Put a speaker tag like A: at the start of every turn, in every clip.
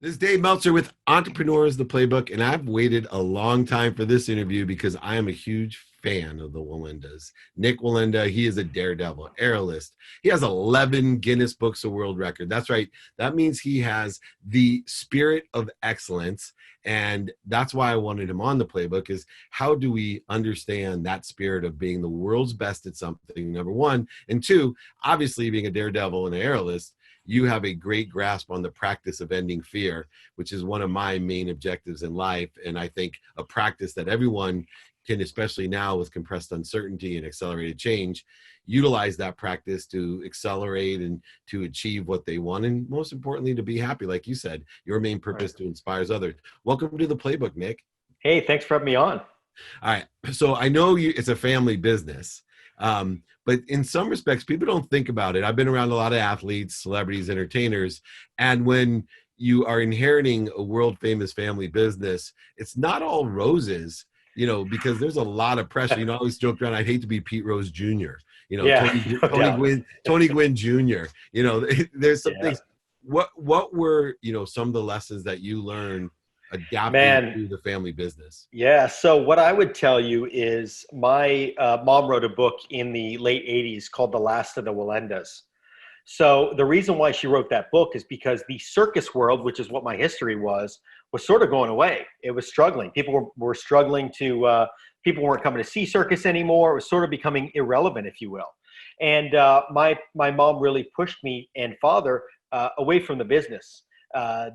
A: This is Dave Meltzer with Entrepreneurs, the Playbook, and I've waited a long time for this interview because I am a huge fan of the Wallendas. Nik Wallenda, he is a daredevil, aerialist. He has 11 Guinness Books of World Record. That's right. That means he has the spirit of excellence, and that's why I wanted him on the Playbook is how do we understand that spirit of being the world's best at something, number one, and two, obviously being a daredevil and an aerialist, you have a great grasp on the practice of ending fear, which is one of my main objectives in life. And I think a practice that everyone can, especially now with compressed uncertainty and accelerated change, utilize that practice to accelerate and to achieve what they want. And most importantly, to be happy. Like you said, your main purpose to inspire others. Welcome to the Playbook, Nik.
B: Hey, thanks for having me on.
A: All right. So I know it's a family business. But in some respects, people don't think about it. I've been around a lot of athletes, celebrities, entertainers, and when you are inheriting a world famous family business, it's not all roses, because there's a lot of pressure. I always joke around, I'd hate to be Pete Rose Jr.,
B: Yeah,
A: Tony Gwynn Jr., there's some things. What were, some of the lessons that you learned adapting to the family business?
B: Yeah. So what I would tell you is my mom wrote a book in the late 80s called The Last of the Wallendas. So the reason why she wrote that book is because the circus world, which is what my history was sort of going away. It was struggling. People were struggling to, people weren't coming to see circus anymore. It was sort of becoming irrelevant, if you will. And my mom really pushed me and father away from the business.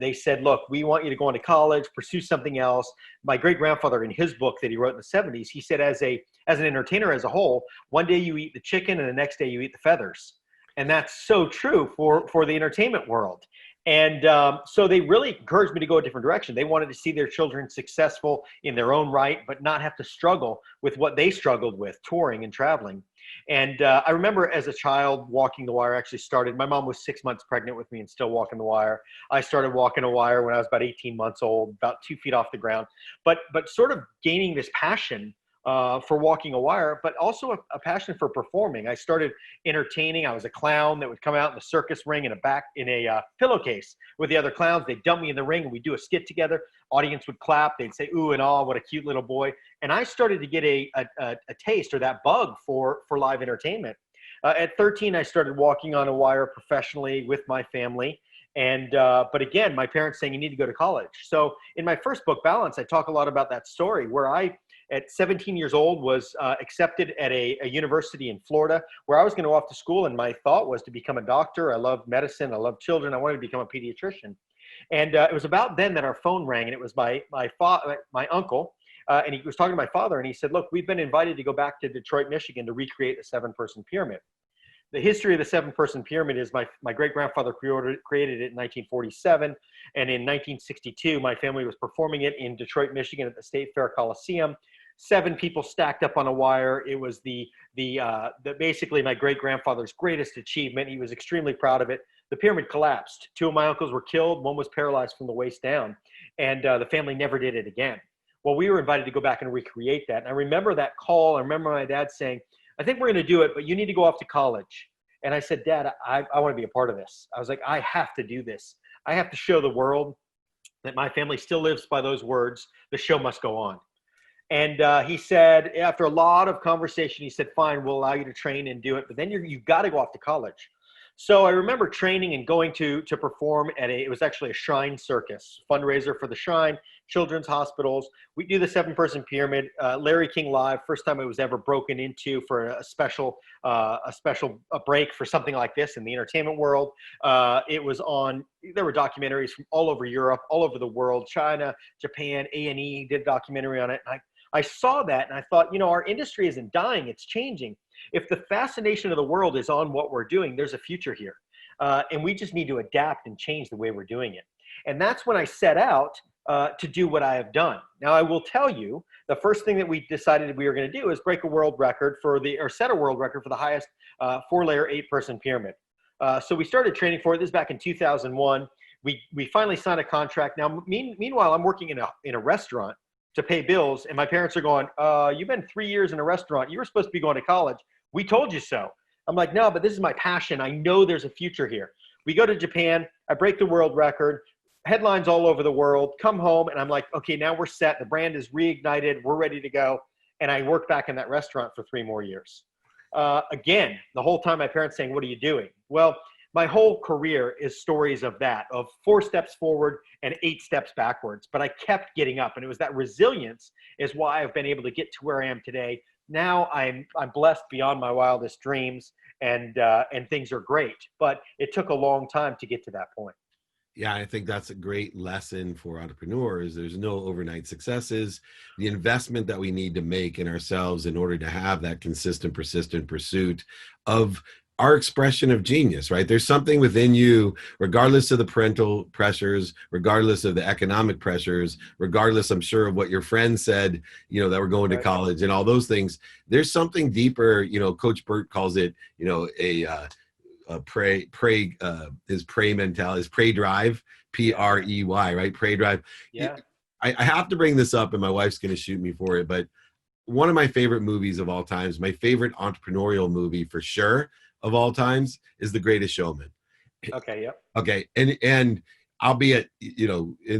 B: They said, look, we want you to go into college, pursue something else. My great-grandfather, in his book that he wrote in the 70s, he said, as an entertainer as a whole, one day you eat the chicken and the next day you eat the feathers. And that's so true for the entertainment world. And so they really encouraged me to go a different direction. They wanted to see their children successful in their own right, but not have to struggle with what they struggled with, touring and traveling. And I remember as a child walking the wire actually started. My mom was 6 months pregnant with me and still walking the wire. I started walking a wire when I was about 18 months old, about 2 feet off the ground, but sort of gaining this passion for walking a wire, but also a passion for performing. I started entertaining. I was a clown that would come out in the circus ring in a pillowcase with the other clowns. They'd dump me in the ring and we'd do a skit together. Audience would clap. They'd say, ooh and ah, what a cute little boy. And I started to get a taste or that bug for live entertainment. At 13, I started walking on a wire professionally with my family. And, but again, my parents saying you need to go to college. So in my first book, Balance, I talk a lot about that story where I, at 17 years old, was accepted at a university in Florida where I was going to go off to school. And my thought was to become a doctor. I love medicine. I love children. I wanted to become a pediatrician. And it was about then that our phone rang, and it was my uncle. And he was talking to my father, and he said, look, we've been invited to go back to Detroit, Michigan to recreate the 7-person pyramid. The history of the 7-person pyramid is my great-grandfather created it in 1947. And in 1962, my family was performing it in Detroit, Michigan at the State Fair Coliseum. 7 people stacked up on a wire. It was basically my great-grandfather's greatest achievement. He was extremely proud of it. The pyramid collapsed. 2 of my uncles were killed. One was paralyzed from the waist down. And the family never did it again. Well, we were invited to go back and recreate that. And I remember that call. I remember my dad saying, I think we're going to do it, but you need to go off to college. And I said, Dad, I want to be a part of this. I was like, I have to do this. I have to show the world that my family still lives by those words. The show must go on. And he said, after a lot of conversation, he said, fine, we'll allow you to train and do it, but then you've got to go off to college. So I remember training and going to perform it was actually a Shrine circus, fundraiser for the Shrine, children's hospitals. We do the 7-person pyramid, Larry King Live, first time it was ever broken into for a special break for something like this in the entertainment world. It was there were documentaries from all over Europe, all over the world, China, Japan, A&E did a documentary on it. And I saw that and I thought, our industry isn't dying, it's changing. If the fascination of the world is on what we're doing, there's a future here. And we just need to adapt and change the way we're doing it. And that's when I set out to do what I have done. Now, I will tell you, the first thing that we decided we were going to do is break a world record set a world record for the highest 4-layer 8-person pyramid. So we started training for it. This is back in 2001. We finally signed a contract. Now, meanwhile, I'm working in a restaurant to pay bills, and my parents are going, you've been 3 years in a restaurant. You were supposed to be going to college. We told you so. I'm like, no, but this is my passion. I know there's a future here. We go to Japan. I break the world record, headlines all over the world, come home, and I'm like, okay, now we're set. The brand is reignited. We're ready to go. And I worked back in that restaurant for 3 more years. Again, the whole time my parents saying, what are you doing? Well, my whole career is stories of that, of 4 steps forward and 8 steps backwards. But I kept getting up. And it was that resilience is why I've been able to get to where I am today. Now I'm blessed beyond my wildest dreams, and things are great. But it took a long time to get to that point.
A: Yeah, I think that's a great lesson for entrepreneurs. There's no overnight successes. The investment that we need to make in ourselves in order to have that consistent, persistent pursuit of our expression of genius, right? There's something within you, regardless of the parental pressures, regardless of the economic pressures, regardless, I'm sure, of what your friends said, that we're going to college and all those things. There's something deeper, Coach Burt calls it, his prey mentality, his prey drive, prey, right? Prey drive.
B: Yeah.
A: I have to bring this up, and my wife's going to shoot me for it, but one of my favorite movies of all times, my favorite entrepreneurial movie for sure of all times, is The Greatest Showman.
B: Okay. Yep.
A: Okay. And I'll be in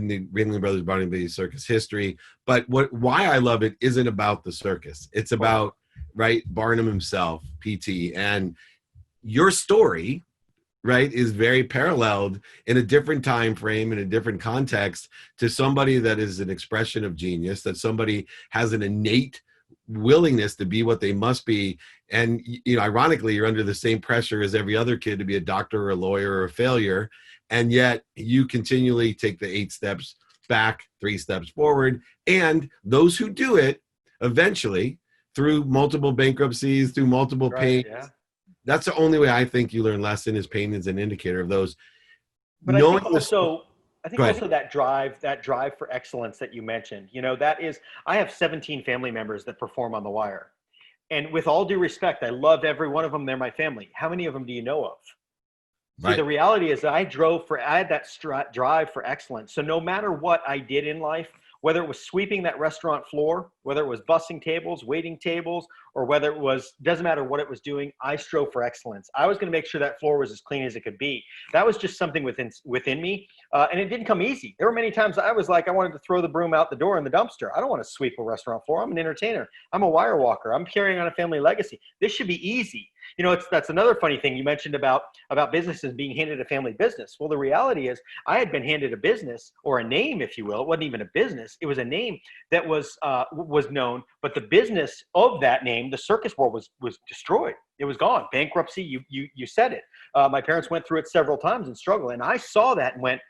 A: the Ringling Brothers Barnum Bailey Circus history, but why I love it isn't about the circus. It's about, right, Barnum himself, PT, and your story, right, is very paralleled in a different time frame, in a different context, to somebody that is an expression of genius, that somebody has an innate willingness to be what they must be. And, ironically, you're under the same pressure as every other kid to be a doctor or a lawyer or a failure. And yet you continually take the 8 steps back, 3 steps forward. And those who do it eventually, through multiple bankruptcies, through multiple pains, that's the only way I think you learn lesson. Is pain is an indicator of those.
B: But I think also that drive for excellence that you mentioned, that is, I have 17 family members that perform on The Wire. And with all due respect, I love every one of them. They're my family. How many of them do you know of?
A: Right.
B: See, the reality is that I had that drive for excellence. So no matter what I did in life, whether it was sweeping that restaurant floor, whether it was bussing tables, waiting tables, or whether it was, doesn't matter what it was doing, I strove for excellence. I was going to make sure that floor was as clean as it could be. That was just something within me. And it didn't come easy. There were many times I was like, I wanted to throw the broom out the door in the dumpster. I don't want to sweep a restaurant floor. I'm an entertainer. I'm a wire walker. I'm carrying on a family legacy. This should be easy. That's another funny thing you mentioned about businesses being handed a family business. Well, the reality is I had been handed a business, or a name, if you will. It wasn't even a business. It was a name that was known, but the business of that name, the circus world, was destroyed. It was gone. Bankruptcy. You said it. My parents went through it several times and struggled. And I saw that and went,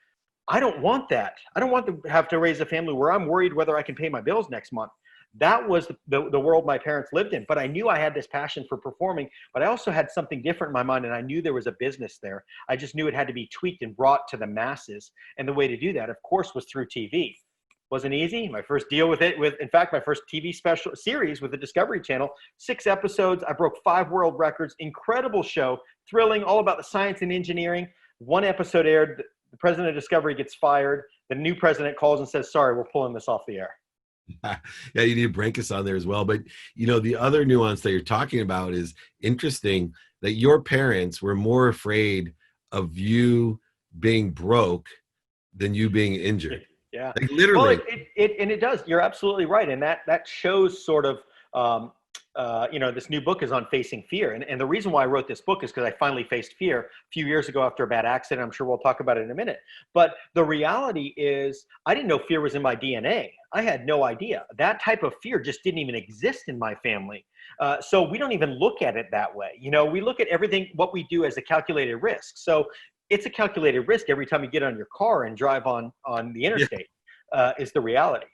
B: I don't want that. I don't want to have to raise a family where I'm worried whether I can pay my bills next month. That was the world my parents lived in. But I knew I had this passion for performing, but I also had something different in my mind, and I knew there was a business there. I just knew it had to be tweaked and brought to the masses. And the way to do that, of course, was through TV. Wasn't easy. My first deal in fact, my first TV special series with the Discovery Channel, 6 episodes. I broke 5 world records. Incredible show, thrilling, all about the science and engineering. 1 episode aired. The president of Discovery gets fired. The new president calls and says, sorry, we're pulling this off the air.
A: Yeah, you need to break us on there as well. But, the other nuance that you're talking about is interesting, that your parents were more afraid of you being broke than you being injured.
B: Yeah.
A: Like, literally.
B: Well, it does. You're absolutely right. And that shows sort of, this new book is on facing fear. And the reason why I wrote this book is because I finally faced fear a few years ago after a bad accident. I'm sure we'll talk about it in a minute. But the reality is I didn't know fear was in my DNA. I had no idea. That type of fear just didn't even exist in my family. So we don't even look at it that way. We look at everything, what we do, as a calculated risk. So it's a calculated risk every time you get on your car and drive on the interstate, is the reality.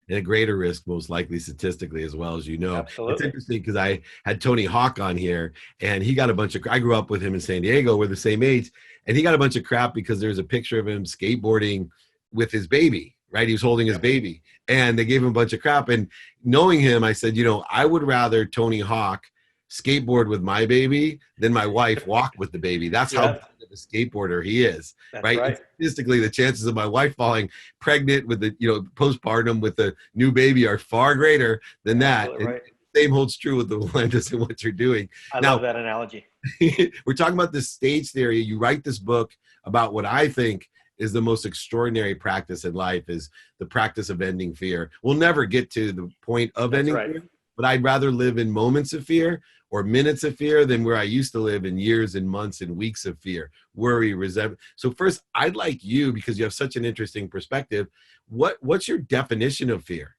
A: And a greater risk, most likely, statistically, as well, as you know.
B: Absolutely.
A: It's interesting because I had Tony Hawk on here, and he got a bunch of, I grew up with him in San Diego. We're the same age. And he got a bunch of crap because there's a picture of him skateboarding with his baby, right? He was holding his baby, and they gave him a bunch of crap. And knowing him, I said, I would rather Tony Hawk skateboard with my baby than my wife walk with the baby. That's how good of a skateboarder he is.
B: That's
A: right? And statistically, the chances of my wife falling pregnant with the, postpartum with a new baby are far greater than that. And same holds true with the Wallendas and what you're doing.
B: I love that analogy.
A: We're talking about this stage theory. You write this book about what I think is the most extraordinary practice in life, is the practice of ending fear. We'll never get to the point of
B: That's
A: ending
B: right.
A: fear, but I'd rather live in moments of fear or minutes of fear than where I used to live in years and months and weeks of fear, worry, resentment. So first, I'd like you, because you have such an interesting perspective, what's your definition of fear?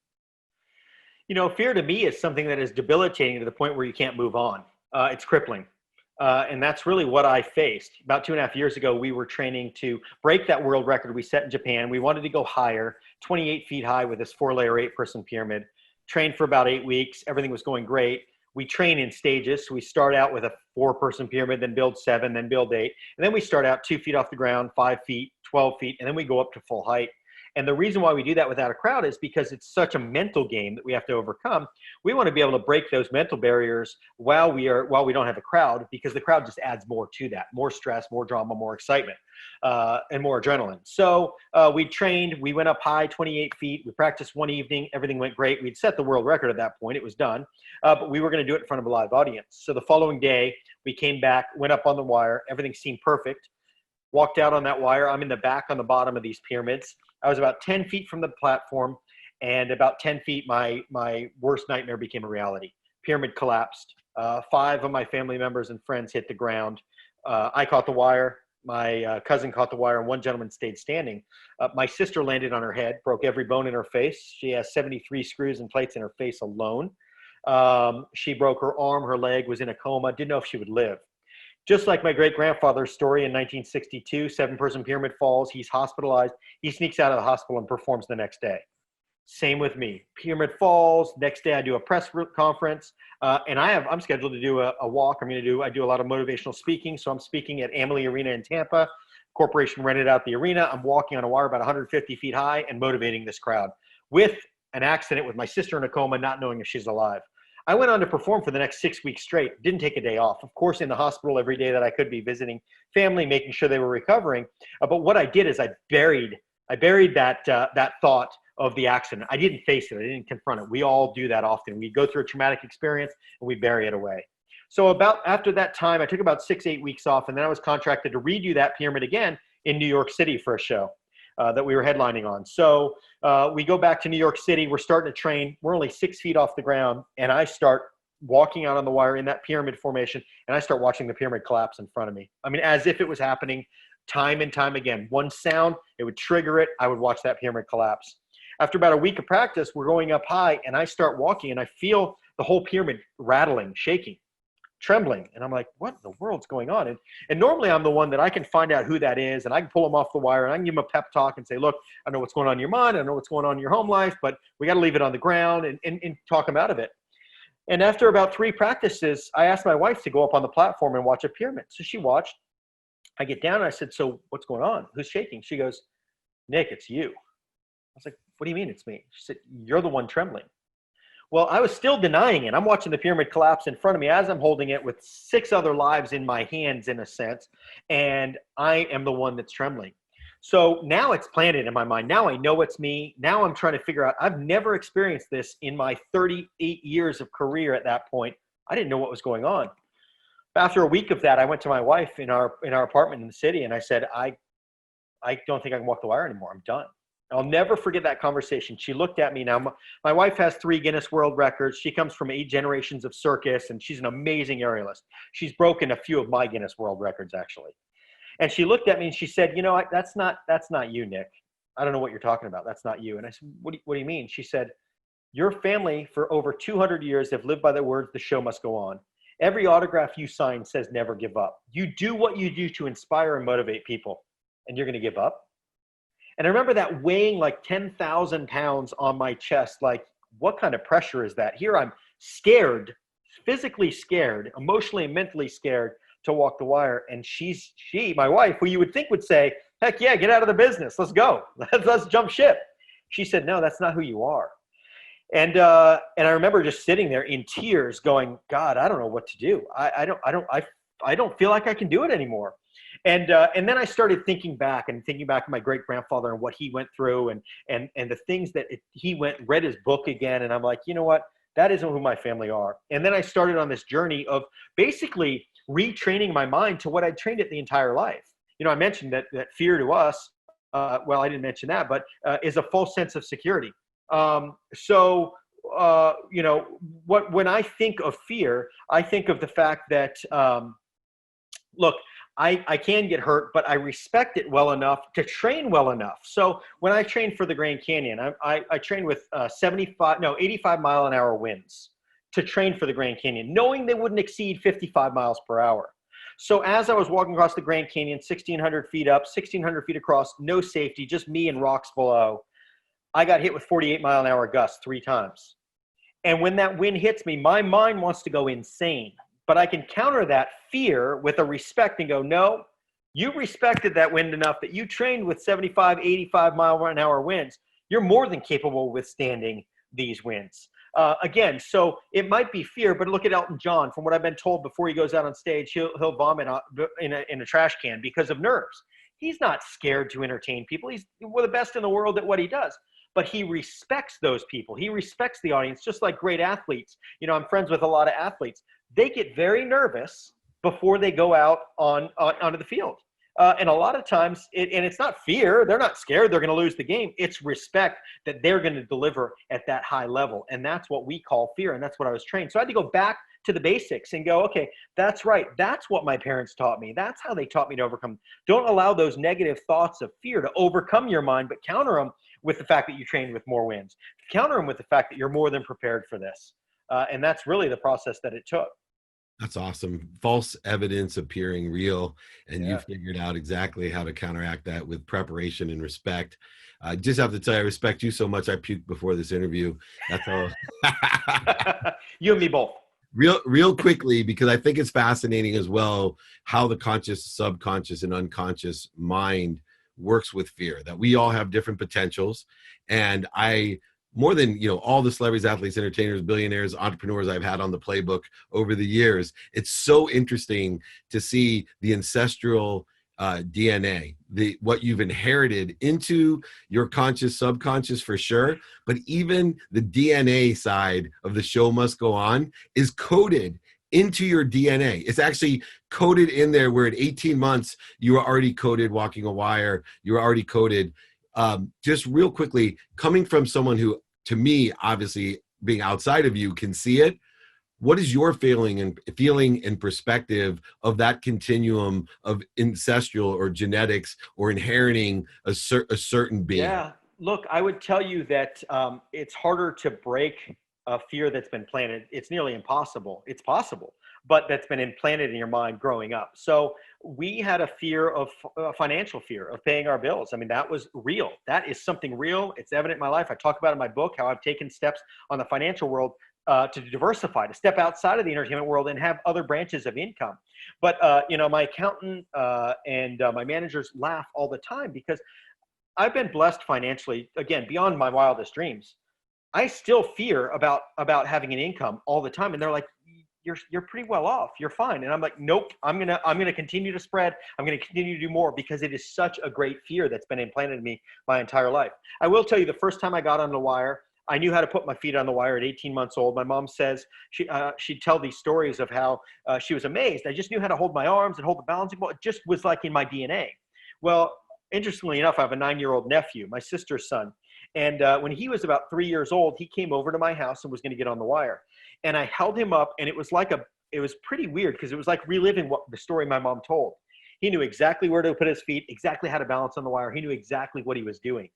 B: Fear to me is something that is debilitating to the point where you can't move on. It's crippling. And that's really what I faced. About 2.5 years ago, we were training to break that world record we set in Japan. We wanted to go higher, 28 feet high with this 4-layer, 8-person pyramid. Trained for about 8 weeks. Everything was going great. We train in stages. So we start out with a 4-person pyramid, then build 7, then build 8. And then we start out 2 feet off the ground, 5 feet, 12 feet, and then we go up to full height. And the reason why we do that without a crowd is because it's such a mental game that we have to overcome. We want to be able to break those mental barriers while we don't have a crowd, because the crowd just adds more to that, more stress, more drama, more excitement, and more adrenaline. So we trained, we went up high, 28 feet. We practiced one evening. Everything went great. We'd set the world record at that point. It was done. But we were going to do it in front of a live audience. So the following day, we came back, went up on the wire. Everything seemed perfect. Walked out on that wire. I'm in the back on the bottom of these pyramids. I was about 10 feet from the platform, and about 10 feet, my worst nightmare became a reality. Pyramid collapsed. 5 of my family members and friends hit the ground. I caught the wire. My cousin caught the wire, and one gentleman stayed standing. My sister landed on her head, broke every bone in her face. She has 73 screws and plates in her face alone. She broke her arm, her leg, was in a coma, didn't know if she would live. Just like my great-grandfather's story in 1962, 7-person pyramid falls, he's hospitalized, he sneaks out of the hospital and performs the next day. Same with me. Pyramid falls, next day I do a press conference, and I'm scheduled to do a walk. I do a lot of motivational speaking, so I'm speaking at Amalie Arena in Tampa. Corporation rented out the arena. I'm walking on a wire about 150 feet high and motivating this crowd with an accident with my sister in a coma, not knowing if she's alive. I went on to perform for the next 6 weeks straight, didn't take a day off. Of course, in the hospital every day that I could be, visiting family, making sure they were recovering. But what I did is I buried that thought of the accident. I didn't face it. I didn't confront it. We all do that often. We go through a traumatic experience and we bury it away. So after that time, I took about 6-8 weeks off, and then I was contracted to redo that pyramid again in New York City for a show that we were headlining on. So we go back to New York City. We're starting to train. We're only 6 feet off the ground, and I start walking out on the wire in that pyramid formation, and I start watching the pyramid collapse in front of me. I mean, as if it was happening time and time again. One sound, it would trigger it. I would watch that pyramid collapse. After about a week of practice, we're going up high, and I start walking, and I feel the whole pyramid rattling, shaking, trembling. And I'm like, what in the world's going on? And normally I'm the one that I can find out who that is, and I can pull them off the wire, and I can give them a pep talk and say, look, I know what's going on in your mind. I know what's going on in your home life, but we got to leave it on the ground and talk them out of it. And after about 3 practices, I asked my wife to go up on the platform and watch a pyramid. So she watched. I get down and I said, so what's going on? Who's shaking? She goes, Nik, it's you. I was like, what do you mean it's me? She said, you're the one trembling. Well, I was still denying it. I'm watching the pyramid collapse in front of me as I'm holding it with 6 other lives in my hands, in a sense, and I am the one that's trembling. So now it's planted in my mind. Now I know it's me. Now I'm trying to figure out, I've never experienced this in my 38 years of career at that point. I didn't know what was going on. After a week of that, I went to my wife in our apartment in the city, and I said, I don't think I can walk the wire anymore. I'm done. I'll never forget that conversation. She looked at me. Now, my wife has 3 Guinness World Records. She comes from 8 generations of circus, and she's an amazing aerialist. She's broken a few of my Guinness World Records, actually. And she looked at me and she said, you know, that's not you, Nik. I don't know what you're talking about. That's not you. And I said, what do you mean? She said, your family for over 200 years have lived by the words, the show must go on. Every autograph you sign says never give up. You do what you do to inspire and motivate people, and you're going to give up? And I remember that weighing like 10,000 pounds on my chest. Like, what kind of pressure is that? Here I'm scared, physically scared, emotionally and mentally scared to walk the wire. And my wife, who you would think would say, heck yeah, get out of the business. Let's go. Let's jump ship. She said, no, that's not who you are. And I remember just sitting there in tears going, God, I don't know what to do. I don't feel like I can do it anymore. And then I started thinking back of my great grandfather and what he went through and the things that read his book again. And I'm like, you know what? That isn't who my family are. And then I started on this journey of basically retraining my mind to what I'd trained it the entire life. You know, I mentioned that fear to us well, I didn't mention that, but is a false sense of security. When I think of fear, I think of the fact that, look, I can get hurt, but I respect it well enough to train well enough. So when I trained for the Grand Canyon, I trained with 85 mile an hour winds to train for the Grand Canyon, knowing they wouldn't exceed 55 miles per hour. So as I was walking across the Grand Canyon, 1,600 feet up, 1,600 feet across, no safety, just me and rocks below, I got hit with 48 mile an hour gusts 3 times. And when that wind hits me, my mind wants to go insane. But I can counter that fear with a respect and go, no, you respected that wind enough that you trained with 75, 85 mile an hour winds. You're more than capable of withstanding these winds. Again, so it might be fear, but look at Elton John. From what I've been told, before he goes out on stage, he'll vomit in a trash can because of nerves. He's not scared to entertain people. He's one of the best in the world at what he does. But he respects those people. He respects the audience, just like great athletes. You know, I'm friends with a lot of athletes. They get very nervous before they go out onto the field. And a lot of times, it's not fear. They're not scared they're going to lose the game. It's respect that they're going to deliver at that high level. And that's what we call fear. And that's what I was trained. So I had to go back to the basics and go, okay, that's right. That's what my parents taught me. That's how they taught me to overcome. Don't allow those negative thoughts of fear to overcome your mind, but counter them with the fact that you trained with more wins. Counter them with the fact that you're more than prepared for this. And that's really the process that it took.
A: That's awesome. False evidence appearing real, and
B: Yeah.
A: you figured out exactly how to counteract that with preparation and respect. I just have to tell you, I respect you so much. I puked before this interview. That's all.
B: You and me both.
A: Real quickly, because I think it's fascinating as well how the conscious, subconscious, and unconscious mind works with fear. That we all have different potentials, and more than all the celebrities, athletes, entertainers, billionaires, entrepreneurs I've had on the Playbook over the years, it's so interesting to see the ancestral DNA, what you've inherited into your conscious, subconscious for sure, but even the DNA side of the show must go on is coded into your DNA. It's actually coded in there where at 18 months, you are already coded walking a wire. You're already coded. Just real quickly, coming from someone who, to me, obviously being outside of you, can see it. What is your feeling and perspective of that continuum of ancestral or genetics or inheriting a certain being?
B: Yeah. Look, I would tell you that it's harder to break a fear that's been planted. It's nearly impossible. It's possible, but that's been implanted in your mind growing up. So we had a fear of financial fear of paying our bills. I mean, that was real. That is something real. It's evident in my life. I talk about in my book how I've taken steps on the financial world to diversify, to step outside of the entertainment world and have other branches of income. But, my accountant and my managers laugh all the time because I've been blessed financially, again, beyond my wildest dreams. I still fear about having an income all the time. And they're like, you're pretty well off. You're fine. And I'm like, nope, I'm going to continue to spread. I'm going to continue to do more because it is such a great fear that's been implanted in me my entire life. I will tell you, the first time I got on the wire, I knew how to put my feet on the wire at 18 months old. My mom says she'd tell these stories of how she was amazed. I just knew how to hold my arms and hold the balancing ball. It just was like in my DNA. Well, interestingly enough, I have a 9-year-old nephew, my sister's son. And when he was about 3 years old, he came over to my house and was going to get on the wire. And I held him up, and it was pretty weird because it was like reliving the story my mom told. He knew exactly where to put his feet, exactly how to balance on the wire. He knew exactly what he was doing.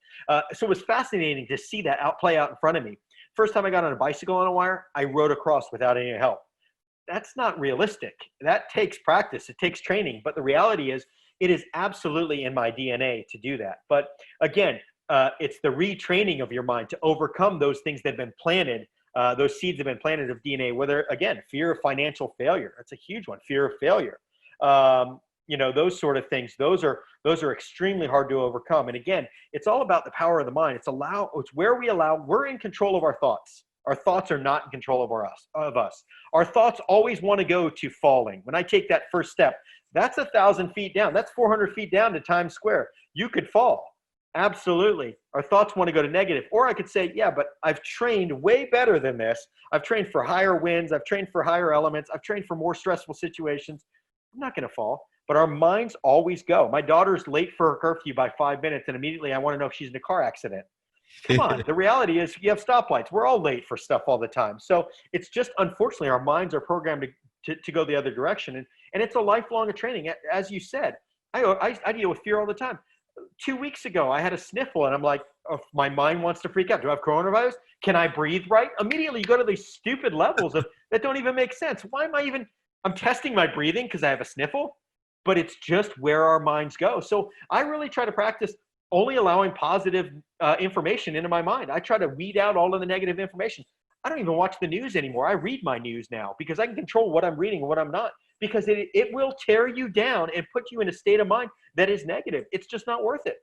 B: So it was fascinating to see that play out in front of me. First time I got on a bicycle on a wire, I rode across without any help. That's not realistic. That takes practice. It takes training. But the reality is, it is absolutely in my DNA to do that. But again, it's the retraining of your mind to overcome those things that have been planted. Those seeds have been planted of DNA, whether, again, fear of financial failure. That's a huge one. Fear of failure. Those sort of things. Those are extremely hard to overcome. And again, it's all about the power of the mind. It's where we're in control of our thoughts. Our thoughts are not in control of us. Our thoughts always want to go to falling. When I take that first step, that's 1,000 feet down. That's 400 feet down to Times Square. You could fall. Absolutely. Our thoughts want to go to negative. Or I could say, yeah, but I've trained way better than this. I've trained for higher winds. I've trained for higher elements. I've trained for more stressful situations. I'm not going to fall. But our minds always go. My daughter's late for her curfew by 5 minutes, and immediately I want to know if she's in a car accident. Come on. The reality is you have stoplights. We're all late for stuff all the time. So it's just, unfortunately, our minds are programmed to go the other direction. And it's a lifelong training. As you said, I deal with fear all the time. 2 weeks ago, I had a sniffle, and I'm like, oh, my mind wants to freak out. Do I have coronavirus? Can I breathe right? Immediately, you go to these stupid levels that don't even make sense. Why am I even? I'm testing my breathing because I have a sniffle, but it's just where our minds go. So I really try to practice only allowing positive information into my mind. I try to weed out all of the negative information. I don't even watch the news anymore. I read my news now because I can control what I'm reading and what I'm not, because it will tear you down and put you in a state of mind that is negative. It's just not worth it.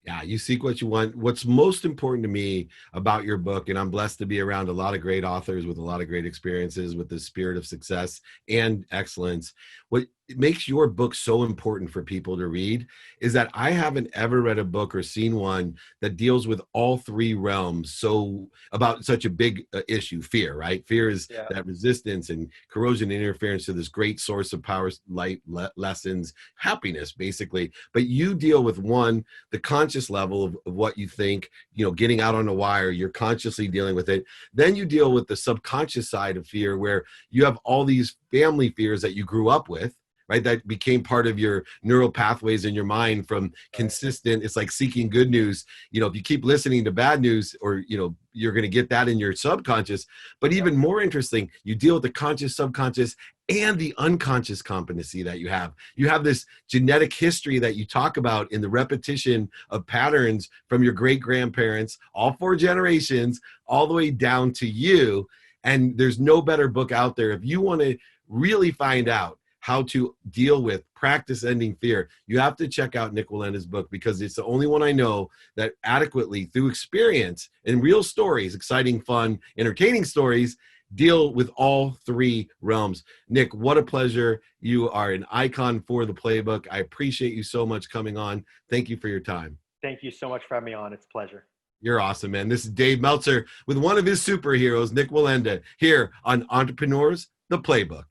A: Yeah, you seek what you want. What's most important to me about your book, and I'm blessed to be around a lot of great authors with a lot of great experiences with the spirit of success and excellence. What makes your book so important for people to read is that I haven't ever read a book or seen one that deals with all three realms so about such a big issue, fear, right? Fear is that resistance and corrosion and interference to this great source of power, light, lessons, happiness, basically. But you deal with one, the conscious level of what you think, getting out on a wire, you're consciously dealing with it. Then you deal with the subconscious side of fear, where you have all these family fears that you grew up with, right? That became part of your neural pathways in your mind from consistent. It's like seeking good news. If you keep listening to bad news, or, you're going to get that in your subconscious. But even more interesting, you deal with the conscious, subconscious, and the unconscious competency that you have. You have this genetic history that you talk about in the repetition of patterns from your great grandparents, all four generations, all the way down to you. And there's no better book out there. If you want to really find out how to deal with practice ending fear, you have to check out Nik Wallenda's book, because it's the only one I know that adequately, through experience and real stories, exciting, fun, entertaining stories, deal with all three realms. Nik, what a pleasure. You are an icon for the Playbook. I appreciate you so much coming on. Thank you for your time.
B: Thank you so much for having me on. It's a pleasure.
A: You're awesome, man. This is Dave Meltzer with one of his superheroes, Nik Wallenda, here on Entrepreneurs, the Playbook.